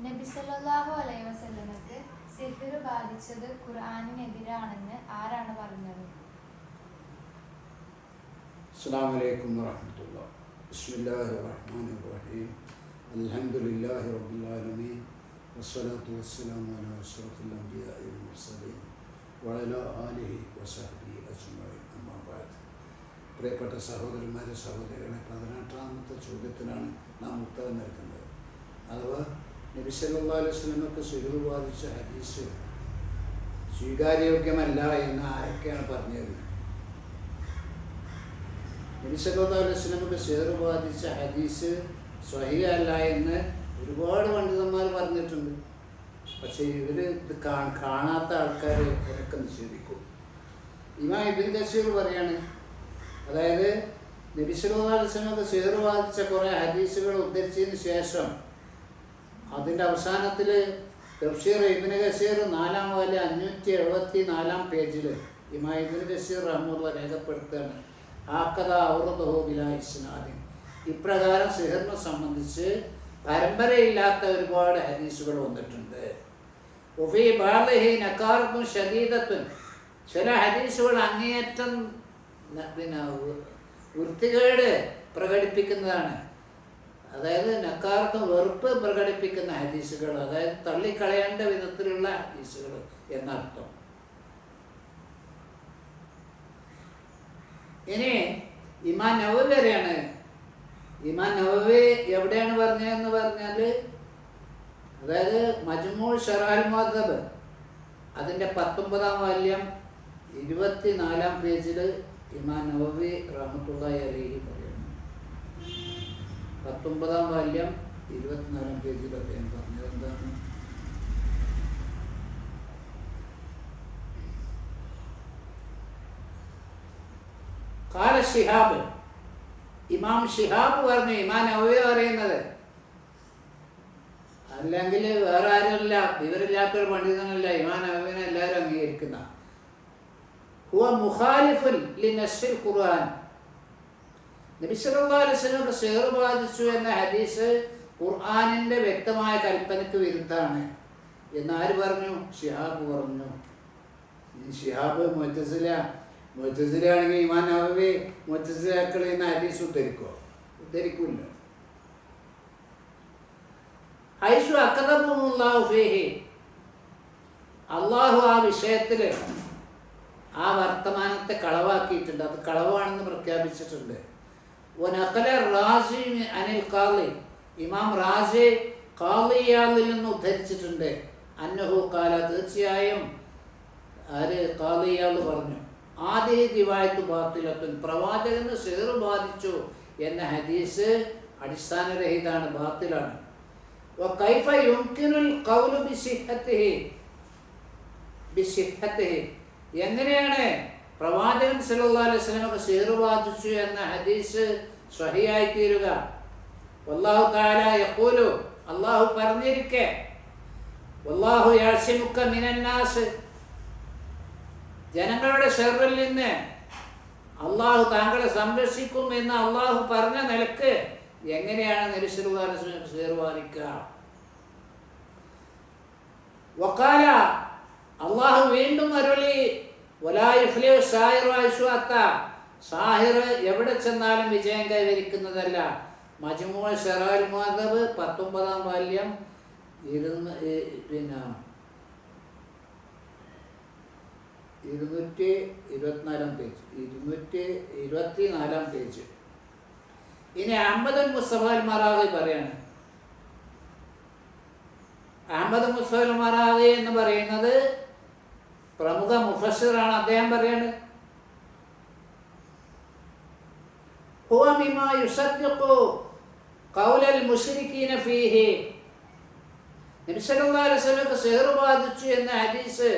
നബി സല്ലല്ലാഹു അലൈഹി വസല്ലമക്ക് സിഹ്ർ ബാധിച്ചത് ഖുർആനിനെതിരാണെന്ന് ആരാണ് പറഞ്ഞത്? അസ്സലാമു അലൈക്കും വറഹ്മത്തുള്ളാഹി. ബിസ്മില്ലാഹിർ റഹ്മാനിർ റഹീം. അൽഹംദുലില്ലാഹി റബ്ബിൽ ആലമീൻ. വസ്സലാത്തു വസ്സലാമു അലാ അഷ്റഫിൽ അംബിയാഇ വൽ മുർസലീൻ വഅലാ ആലിഹി വസഹ്ബിഹി അജ്മഈൻ. അമ്മാ ബഅദ്. പ്രിയപ്പെട്ട സഹോദരന്മാരെ, സഹോദരികളെ, 18ാമത്തെ ചോദ്യത്തിനാണ് നാം ഉത്തരം നൽകുന്നത്. അഥവാ നബി സല്ലല്ലാഹു അലൈഹി വസല്ലമക്ക് സിഹ്ർ ബാധിച്ച ഹദീസ് സ്വീകാര്യോഗ്യമല്ല എന്ന് ആരൊക്കെയാണ് പറഞ്ഞത്? നബി സല്ലല്ലാഹു അലൈഹി വസല്ലമക്ക് സിഹ്ർ ബാധിച്ച ഹദീസ് സ്വഹീഹ് അല്ല എന്ന് ഒരുപാട് പണ്ഡിതന്മാർ പറഞ്ഞിട്ടുണ്ട്. പക്ഷേ ഇവർ ഇത് കാണാത്ത ആൾക്കാർ ഇവരൊക്കെ നിഷേധിക്കും. ഇമാം ഇബ്നു കസീർ പറയാണ്, അതായത് നബി സല്ലല്ലാഹു അലൈഹി വസല്ലമക്ക് സിഹ്ർ ബാധിച്ച കുറേ ഹദീസുകൾ ഉദ്ധരിച്ചതിന് ശേഷം അതിൻ്റെ അവസാനത്തിൽ തഫ്സീർ ഇബ്നു കസീർ 4-ാം വാല്യം 574-ാം പേജിൽ ഇമാം ഇബ്നു കസീർ റഹ്മത്തുള്ളാഹി രേഖപ്പെടുത്തുകയാണ്, ആഖദ ഔറദഹു ബിലാ ഇസ്നാദ്. ഇപ്രകാരം സിഹറിനെ സംബന്ധിച്ച് പരമ്പരയില്ലാത്ത ഒരുപാട് ഹദീസുകൾ വന്നിട്ടുണ്ട്. വഫീ ബഅദിഹി നകാറത്തുൻ ശദീദത്തുൻ. ചില ഹദീസുകൾ അങ്ങേയറ്റം വൃത്തികേട് പ്രകടിപ്പിക്കുന്നതാണ്. അതായത് നക്കാർത്തും വെറുപ്പ് പ്രകടിപ്പിക്കുന്ന ഹദീസുകൾ, അതായത് തള്ളിക്കളയേണ്ട വിധത്തിലുള്ള ഹദീസുകൾ എന്നർത്ഥം. ഇനി ഇമാം നവവി വരെയാണ്. ഇമാം നവവി എവിടെയാണ് പറഞ്ഞതെന്ന് പറഞ്ഞാൽ, അതായത് മജ്മൂ ശറഹുൽ മുഹദ്ദബ് അതിൻ്റെ 19-ാം വാല്യം 24-ാം പേജിൽ ഇമാം നവവി റഹ്മത്തുള്ളാഹി അലൈഹി പറയുന്നു. 19-ാം വാല്യം 24-ാം പേജിൽ അദ്ദേഹം പറഞ്ഞത് എന്താണ്? ഖാല ശിഹാബ്. ഇമാം ശിഹാബ് പറഞ്ഞു, ഇമാം നവവി പറയുന്നത്, അല്ലെങ്കിൽ വേറെ ആരുമല്ല, വിവരമില്ലാത്തൊരു പണ്ഡിതനല്ല, ഇമാം നവവിനെ എല്ലാവരും അംഗീകരിക്കുന്ന. ഹുവ മുഖാലിഫുൻ ലിനസ്സിൽ ഖുർആൻ. നബി സല്ലല്ലാഹു അലൈഹി വസല്ലമക്ക് സിഹ്ർ ബാധിച്ചു എന്ന ഹദീസ് ഖുർആനിന്റെ വ്യക്തമായ കൽപ്പനയ്ക്ക് വിരുദ്ധമാണ് എന്നാര് പറഞ്ഞു? ശിഹാബ് പറഞ്ഞു. ശിഹാബ് മുഅ്തസിലയാണെങ്കിൽ ഇമാം നവവി മുഅ്തസിലകളിൽ നിന്ന് ഹദീസ് ഉദ്ധരിക്കുമോ? ഉദ്ധരിക്കില്ല. ഹൈസു അഖദഹുല്ലാഹു ഫീഹി. അള്ളാഹു ആ വിഷയത്തിൽ ആ വർത്തമാനത്തെ കളവാക്കിയിട്ടുണ്ട്, അത് കളവാണെന്ന് പ്രഖ്യാപിച്ചിട്ടുണ്ട്. അനിൽ ഖാളി. ഇമാം റാസി ഖാളിയാളിൽ നിന്ന് ഉദ്ധരിച്ചിട്ടുണ്ട്. അന്നഹു ഖാല, തീർച്ചയായും ആര് ഖാളിയാൾ പറഞ്ഞു, ആദിഹി റിവായത്തു ബാത്തിലത്തുൻ. പ്രവാചകന് സിഹ്ർ ബാധിച്ചു എന്ന ഹദീസ് അടിസ്ഥാനരഹിതമാണ്, ബാത്തിലാണ്. വകൈഫ യുംകിനുൽ ഖൗലു ബിസിഹ്ഹത്തിഹി. എങ്ങനെയാണ് പ്രവാചകൻ സല്ലല്ലാഹു അലൈഹി വസല്ലമക്ക് സിഹ്ർ ബാധിച്ചു എന്ന ഹദീസ് സ്വഹീഹായി തീരുക? വല്ലാഹു തആല യഖൂലു, അല്ലാഹു പറഞ്ഞിരിക്കെ, വല്ലാഹു യഅസിമുക മിനന്നാസ്. ജനങ്ങളുടെ ശർറിൽ നിന്ന് അല്ലാഹു താങ്കളെ സംരക്ഷിക്കും എന്ന് അല്ലാഹു പറഞ്ഞ നിലക്ക് എങ്ങനെയാണ് നബി സല്ലല്ലാഹു അലൈഹി വസല്ലമക്ക് സിഹ്ർ ബാധിക്കുക? വഖാല, അല്ലാഹു വീണ്ടും അരുളി, വലാ യുഫ്ലിഹു സാഹിറു ഹൈസു അത്താ. സാഹിർ എവിടെ ചെന്നാലും വിജയം കൈവരിക്കുന്നതല്ല. മജ്മൂ ശറഹുൽ മുഹദ്ദബ് 19-ാം വാല്യം 224-ാം പേജ്. ഇനി അഹ്മദുൽ മുസ്തഫ അൽ മറാഗി പറയാണ്. അഹ്മദ് മുസ്തഫ അൽ മറാഗി എന്ന് പറയുന്നത് പ്രമുഖ മുഫസ്സിറാണ്. അദ്ദേഹം പറയാണ്, ഹുവ മിമാ യുസദ്ദിഖു ഖൗലൽ മുശ്രിക്കീന ഫീഹി. നബി സല്ലല്ലാഹു അലൈഹി വസല്ലമക്ക് സിഹ്ർ ബാധിച്ചു എന്ന ഹദീസ്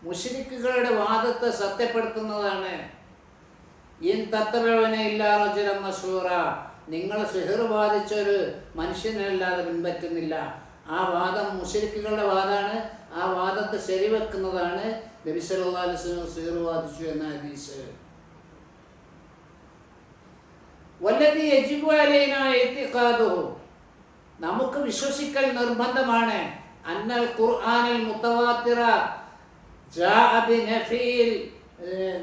മുശ്രിക്കുകളുടെ വാദത്തെ സത്യപ്പെടുത്തുന്നതാണ്. ഇൻ തത്തബിഉന ഇല്ലാ റജുലൻ മസ്ഹൂറ. നിങ്ങൾ സിഹ്ർ ബാധിച്ച ഒരു മനുഷ്യനല്ലാതെ പിൻപറ്റുന്നില്ല. ആ വാദം മുശ്രിക്കുകളുടെ വാദമാണ്. ആ വാദത്തെ ശരിവെക്കുന്നതാണ് നബി സല്ലല്ലാഹു അലൈഹി വസല്ലം സിഹ്ർ ബാധിച്ചു എന്ന ഹദീസ്. വല്ലദീ യജിബു അലൈനാ ഇഅ്തിഖാദുഹു. നമുക്ക് വിശ്വസിക്കൽ നിർബന്ധമാണ്. അന്നൽ ഖുർആനിൽ മുത്തവാത്തിറ ജാഅ ബിനഫീൽ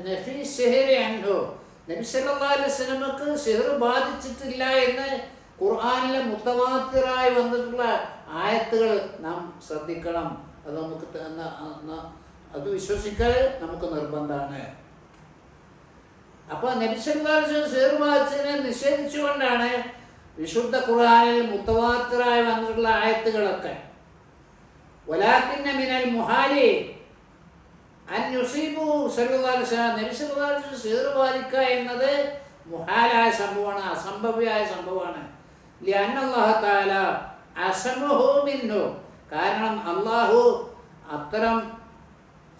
നഫീ സിഹ്രി അൻഹു. നബി സല്ലല്ലാഹു അലൈഹി വസല്ലമക്ക് സിഹ്ർ ബാധിച്ചിട്ടില്ല എന്ന് ഖുർആനിലെ മുത്തവാത്തിറായി വന്നിട്ടുള്ള ആയത്തുകൾ നാം ശ്രദ്ധിക്കണം. അത് നമുക്ക് അത് വിശ്വസിക്കൽ നമുക്ക് നിർബന്ധമാണ്. അപ്പോൾ നബി സല്ലല്ലാഹു അലൈഹി വസല്ലം സിഹ്ർ ബാധിച്ചതിനെ നിഷേധിച്ചുകൊണ്ടാണ് വിശുദ്ധ ഖുർആനിൽ മുത്തവാത്തിറായി വന്നിട്ടുള്ള ആയത്തുകളൊക്കെ. വലാകിന്ന മിനൽ മുഹാലി അൻ യുസീബു സല്ലല്ലാഹു അലൈഹി വസല്ലം. നബി സല്ലല്ലാഹു അലൈഹി വസല്ലം സിഹ്ർ ബാധിക്കുക എന്നത് മുഹാലായ സംഭവമാണ്, അസംഭവ്യമായ സംഭവമാണ്. ലിഅന്ന അല്ലാഹു തആല അസമഹു മിൻഹു. കാരണം അല്ലാഹു അത്തരം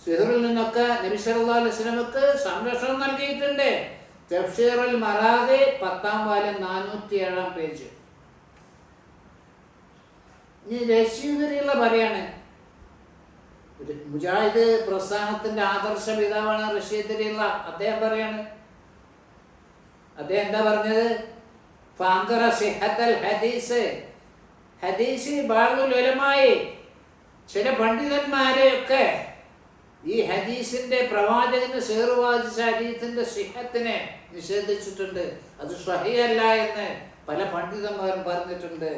സിഹ്റിൽ നിന്നൊക്കെ നബി സല്ലല്ലാഹു അലൈഹി വസല്ലമക്ക് സംരക്ഷണം നൽകിയിട്ടുണ്ട്. തഫ്സീറുൽ മറാഖി 10-ാം വാല്യം 407-ാം പേജ്. ഇനി റഷീദുള്ള പറയാണ്, മുജാഹിദ് പ്രസ്ഥാനത്തിന്റെ ആദർശ പിതാവാണ് റഷീദുള്ള. അദ്ദേഹം പറയാണ്, അദ്ദേഹം എന്താ പറഞ്ഞത്? ഫാന്തറ സിഹത്തൽ ഹദീസ്. ഹദീസ് ബാളുൽ ഉലമായി, ചില പണ്ഡിതന്മാരെയൊക്കെ ഈ ഹദീസിന്റെ പ്രവാചകന് സിഹ്ർ ബാധിച്ച ഹദീസിന്റെ സിഹത്തിനെ നിഷേധിച്ചിട്ടുണ്ട്. അത് സ്വഹീഹല്ല എന്ന് പല പണ്ഡിതന്മാരും പറഞ്ഞിട്ടുണ്ട്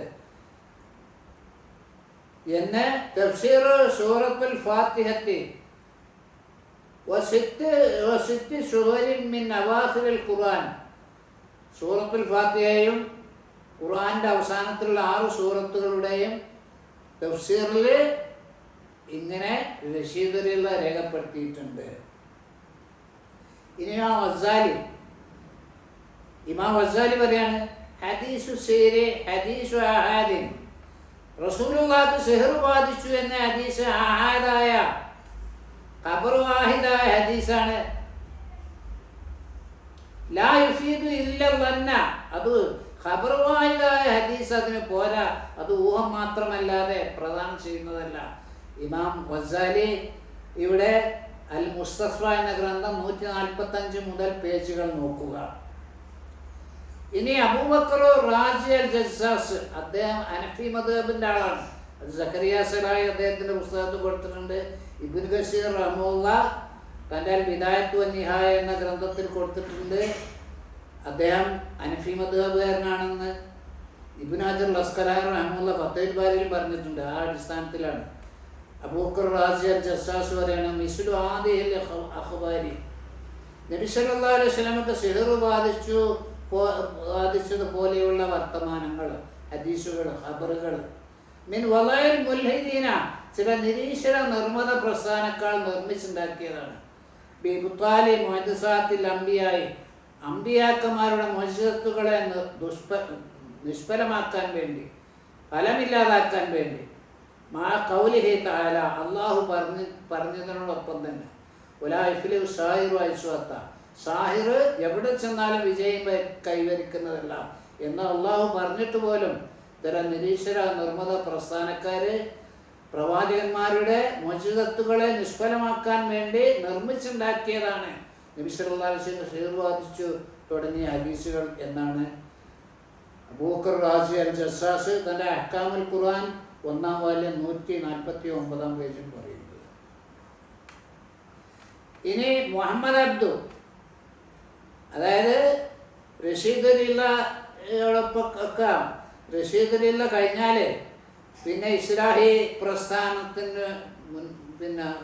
എന്ന് തഫ്സീർ സൂറത്തുൽ ഫാത്തിഹത്തി വസിത്ത് സുഹരിൻ മിൻ അവാഖിറിൽ ഖുർആൻ. സൂറത്തുൽ ഫാത്തിഹയും ഖുർആന്റെ അവസാനത്തിലുള്ള 6 സൂറത്തുകളുടെയും തഫ്സീറിൽ ഇങ്ങനെ റഷീദുള്ള രേഖപ്പെടുത്തിയിട്ടുണ്ട്. ഇനി ഇമാം ഗസാലി പറയാണ്, ഹദീസു സിഹ്രി ഹദീസു ആഹാദിൻ. റസൂലുള്ളാഹിക്ക് സിഹ്ർ ബാധിച്ചു എന്ന ഹദീസ് ആഹാദായ ഖബർ വാഹിദായ ഹദീസാണ്. ലാ യുഫീദു ഇല്ല വന്ന. അത് ഖബർ വാഹിദായ ഹദീസ് അതിന് പോരാ, അത് ഊഹം മാത്രമല്ലാതെ പ്രദാനം ചെയ്യുന്നതല്ല. ഇമാം ഗസാലി ഇവിടെ അൽ മുസ്തഫ എന്ന ഗ്രന്ഥം 145 മുതൽ പേജുകൾ നോക്കുക. ഇനി അബൂബക്കർ റാജി അൽ ജസ്സാസ്, അദ്ദേഹം ഹനഫി മദ്ഹബിന്റെ ആളാണ്. അത് സക്കരിയ സലാഹി അദ്ദേഹത്തിന്റെ പുസ്തകത്തിൽ കൊടുത്തിട്ടുണ്ട്. ഇബ്നു കസീർ റഹ്മത്തുള്ളാഹി തന്റെ അൽ ബിദായത്തു വൻ നിഹായ എന്ന ഗ്രന്ഥത്തിൽ കൊടുത്തിട്ടുണ്ട്. അദ്ദേഹം ഹനഫി മദ്ഹബുകാരനാണെന്ന് ഇബ്നു ഹജർ അസ്ഖലാനി റഹ്മത്തുള്ളാഹി ഫത്ഹുൽ ബാരിയിൽ പറഞ്ഞിട്ടുണ്ട്. ആ അടിസ്ഥാനത്തിലാണ് അബൂബക്കർ റാജി അൽ ജസ്സാസ് പറയണം, മിസ്ലു ആദിഹിൽ അഖ്ബാരി. നബി സല്ലല്ലാഹു അലൈഹി വസല്ലമക്ക് സിഹ്ർ ബാധിച്ചതുപോലെയുള്ള വർത്തമാനങ്ങൾ, ഹദീസുകൾ, ഖബറുകൾ മിൻ വലയിൽ മുൽഹിദീന, ചില നിരീശ്വര നിർമ്മത പ്രസ്ഥാനക്കാൾ നിർമ്മിച്ചുണ്ടാക്കിയതാണ്. ബിബുത്താലി മുഅ്ജിസാത്തിൽ അംബിയായി, അംബിയാക്കന്മാരുടെ മുഅ്ജിസത്തുകളെ നിഷ്ഫലമാക്കാൻ വേണ്ടി, ഫലമില്ലാതാക്കാൻ വേണ്ടി. മാ ഖൗലിഹി തആല, അല്ലാഹു പറഞ്ഞതിനോടൊപ്പം തന്നെ, വലാ യുഫ്ലിഹു സാഹിറു ഹൈസുഅത്ത, സാഹിർ എവിടെ ചെന്നാലും വിജയം കൈവരിക്കുന്നതല്ല എന്ന് അള്ളാഹു പറഞ്ഞിട്ട് പോലും ഇത്തരം നിരീശ്വര നിർമ്മത പ്രസ്ഥാനക്കാര് പ്രവാചകന്മാരുടെ മുഅ്ജിസത്തുകളെ നിഷ്ഫലമാക്കാൻ വേണ്ടി നിർമ്മിച്ചുണ്ടാക്കിയതാണ് നബി സല്ലല്ലാഹു അലൈഹി വസല്ലം സിഹ്ർ ബാധിച്ചു തുടങ്ങിയ ഹദീസുകൾ എന്നാണ് അബൂബക്കർ റാസി അൽ ജസ്സാസ് തന്റെ അഹ്കാമുൽ ഖുർആൻ 1-ാം വാല്യം 149-ാം പേജിൽ പറയുന്നത്. ഇനി മുഹമ്മദ് അബ്ദു, അതായത് റഷീദുലിള്ളയോടൊപ്പം റഷീദുലിള്ള കഴിഞ്ഞാല് പിന്നെ ഇസ്ലാഹി പ്രസ്ഥാനത്തിന്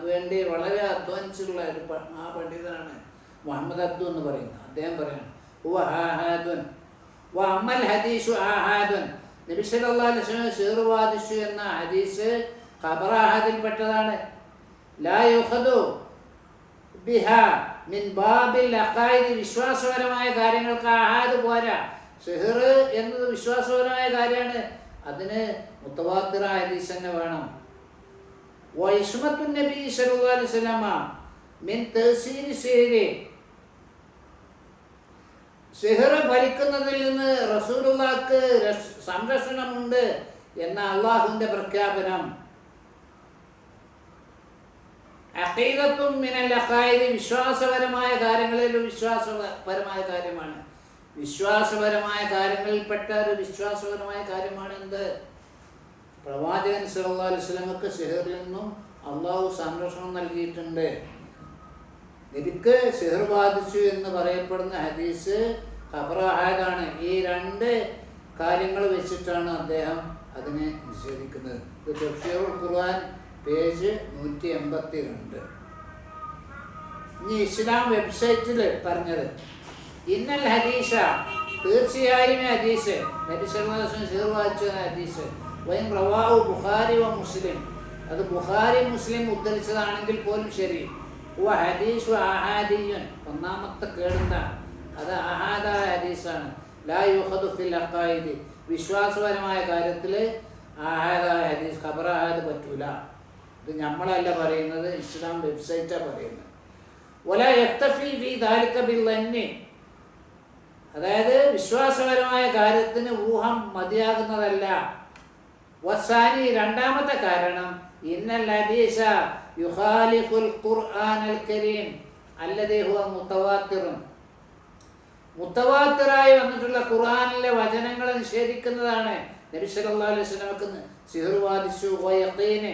വേണ്ടി വളരെ അധ്വാനിച്ചിട്ടുള്ള ഒരു ആ പണ്ഡിതനാണ് മുഹമ്മദ് അബ്ദു എന്ന് പറയുന്നത്. അദ്ദേഹം പറയുന്നത് അമ്മൽ ഹദീസു ആഹാദുൻ, നബി സല്ലല്ലാഹു അലൈഹി വസല്ലം സിഹ്ർ ബാധിച്ചു എന്ന ഹദീസ് ഖബർ ആഹാദിൽപ്പെട്ടതാണ്. ലാ യുഖദു ബിഹാ മിൻ ബാബിൽ അഖായിദ്, വിശ്വാസപരമായ കാര്യങ്ങൾക്ക് ആഹാദ് പോരാ. സിഹ്ർ എന്നത് വിശ്വാസപരമായ കാര്യമാണ്, അതിന് മുത്തവാത്തിറ ഹദീസ് തന്നെ വേണം. വഇസ്മത്തുൻ നബി സല്ലല്ലാഹു അലൈഹി വസല്ലം മിൻ തഅ്സീരി സിഹ്രി, സിഹ്ർ ഫലിക്കുന്നതിൽ നിന്ന് റസൂലുള്ളാഹിക്ക് സംരക്ഷണമുണ്ട് എന്ന അള്ളാഹുവിന്റെ പ്രഖ്യാപനം. അഖീദത്തും മിനൽ അഖായിദ്, വിശ്വാസപരമായ കാര്യങ്ങളിൽ വിശ്വാസപരമായ കാര്യമാണ്. വിശ്വാസപരമായ കാര്യങ്ങളിൽപ്പെട്ട ഒരു വിശ്വാസപരമായ കാര്യമാണ് എന്ത്? പ്രവാചകൻ സല്ലല്ലാഹു അലൈഹി വസല്ലമക്ക് സിഹറിൽ നിന്നും അള്ളാഹു സംരക്ഷണം നൽകിയിട്ടുണ്ട്. എനിക്ക് സിഹർ ബാധിച്ചു എന്ന് പറയപ്പെടുന്ന ഹദീസ് ഖബറാഹാദാണ്. ഈ രണ്ട് കാര്യങ്ങൾ വെച്ചിട്ടാണ് അദ്ദേഹം അതിനെ നിഷേധിക്കുന്നത്. തഫ്സീറുൽ ഖുർആൻ പേജ് 182. ഇനി ഇസ്ലാം വെബ്സൈറ്റിൽ പറഞ്ഞത് ഇന്നൽ ഹദീസ, തീർച്ചയായും ഹദീസ് നബി സല്ലല്ലാഹു അലൈഹി വസല്ലം സിഹർ ബാധിച്ചു എന്ന ഹദീസ് വൈൻ റവാഹു ബുഖാരി വ മുസ്ലിം, അത് ബുഖാരി മുസ്ലിം ഉദ്ധരിച്ചതാണെങ്കിൽ പോലും ശരി, ഹദീസ് അഹാദിയുൻ, ഒന്നാമത്തെ കേടുന്ന അത് അഹാദായ ഹദീസാണ്. ലാ യുഖദു ഫിൽ അഖായിദി, വിശ്വാസപരമായ കാര്യത്തിൽ അഹാദായ ഹദീസ് ഖബർ അഹാദ് പറ്റൂല. ഇത് നമ്മളല്ല പറയുന്നത്, ഇസ്ലാം വെബ്സൈറ്റാണ് പറയുന്നത്. വലാ യക്തഫി ഫീ ദാലിക ബിൽദന്നി, അതായത് വിശ്വാസപരമായ കാര്യത്തിന് ഊഹം മതിയാകുന്നതല്ല. വസാനി, രണ്ടാമത്തെ കാരണം ഇന്നൽ ഹദീസ യുഖാലിഫുൽ ഖുർആനൽ കരീം അല്ലദീ ഹുവ മുതവാത്തിറുൻ, മുത്തവാത്തിറായി വന്നിട്ടുള്ള ഖുർആനിലെ വചനങ്ങളെ നിഷേധിക്കുന്നതാണ്. നബി സല്ലല്ലാഹു അലൈഹി വസല്ലമക്ക് സിഹർ ബാധിച്ചു യഖീന്,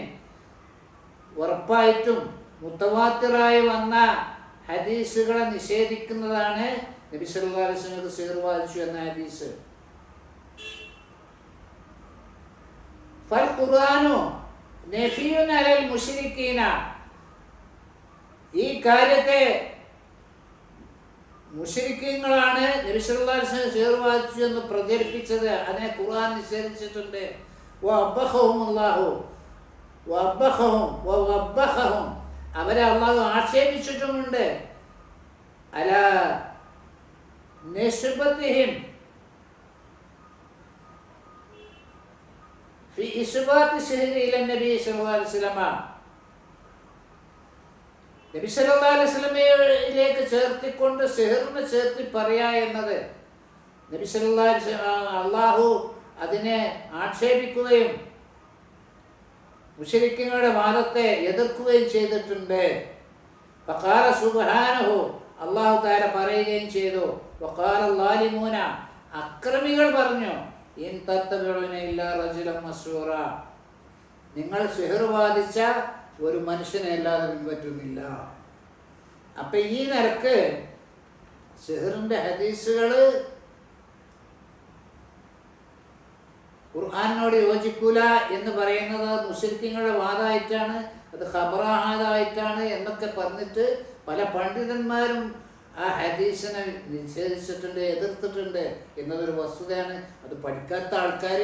ഉറപ്പായിട്ടും മുത്തവാത്തിറായി വന്ന ഹദീസുകളെ നിഷേധിക്കുന്നതാണ് നബി സല്ലല്ലാഹു അലൈഹി വസല്ലമക്ക് സിഹർ ബാധിച്ചു എന്ന ഹദീസ്. ഫൽ ഖുർആനു നഫിയുൻ അലൽ മുശ്രിക്കീന, ഈ കാര്യത്തെ മുശ്രിക്കീങ്ങളാണ് നബി സല്ലല്ലാഹു അലൈഹി വസല്ലം സിഹർ ബാധിച്ചു എന്ന് പ്രചരിപ്പിച്ചത്. അതിനെ ഖുർആൻ നിഷേധിച്ചിട്ടുണ്ട്. അവരെ അള്ളാഹു ആക്ഷേപിച്ചിട്ടുമുണ്ട്. അലാ നിസ്ബത്തിഹിം ഫി ഇസ്ബാത്തി സിഹ്രി ഇല നബി സല്ലല്ലാഹു അലൈഹി വസല്ലം, നബി സല്ലല്ലാഹു അലൈഹി വസല്ലമയിലേക്ക് ചേർത്തിക്കൊണ്ട് സിഹറിനെ ചേർത്തി പറയാ എന്നത് നബി സല്ലല്ലാഹു അലൈഹി വസല്ലം അള്ളാഹു അതിനെ ആക്ഷേപിക്കുകയും മുശ്രിക്കുകളുടെ വാദത്തെ എതിർക്കുകയും ചെയ്തിട്ടുണ്ട്. ഫഖാല സുബ്ഹാനഹു, അല്ലാഹു തആല പറയുകയും ചെയ്തു, വഖാല ളാലിമൂന, അക്രമികൾ പറഞ്ഞു, ഇൻ തത്തബിഉന ഇല്ലാ റജുലൻ മസ്റൂറ, നിങ്ങൾ സിഹർ ബാധിച്ച ഒരു മനുഷ്യനെ അല്ലാതെ പിൻപറ്റുന്നില്ല. അപ്പൊ ഈ നിരക്ക് സിഹറിന്റെ ഹദീസുകള് ഖുർആനോട് യോജിക്കൂല എന്ന് പറയുന്നത് മുശ്രിക്കുകളുടെ വാദമായിട്ടാണ്, അത് ഖബറാഹാദായിട്ടാണ് എന്നൊക്കെ പറഞ്ഞിട്ട് പല പണ്ഡിതന്മാരും ആ ഹദീസിനെ നിഷേധിച്ചിട്ടുണ്ട്, എതിർത്തിട്ടുണ്ട് എന്നതൊരു വസ്തുതയാണ്. അത് പഠിക്കാത്ത ആൾക്കാർ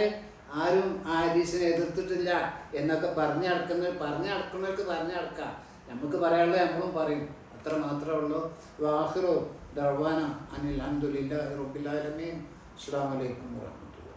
ആരും ആ ഹദീസിനെ എതിർത്തിട്ടില്ല എന്നൊക്കെ പറഞ്ഞു നടക്കുന്നവർക്ക് പറഞ്ഞു നടക്കാം. നമുക്ക് പറയാനുള്ളത് നമ്മളും പറയും, അത്ര മാത്രമേ ഉള്ളൂ. വാഹിറു ദഅ്വാന അനിൽ ഹംദുലില്ലാഹി റബ്ബിൽ ആലമീൻ. അസ്സലാമു അലൈക്കും വറഹ്മത്തുള്ളാഹി.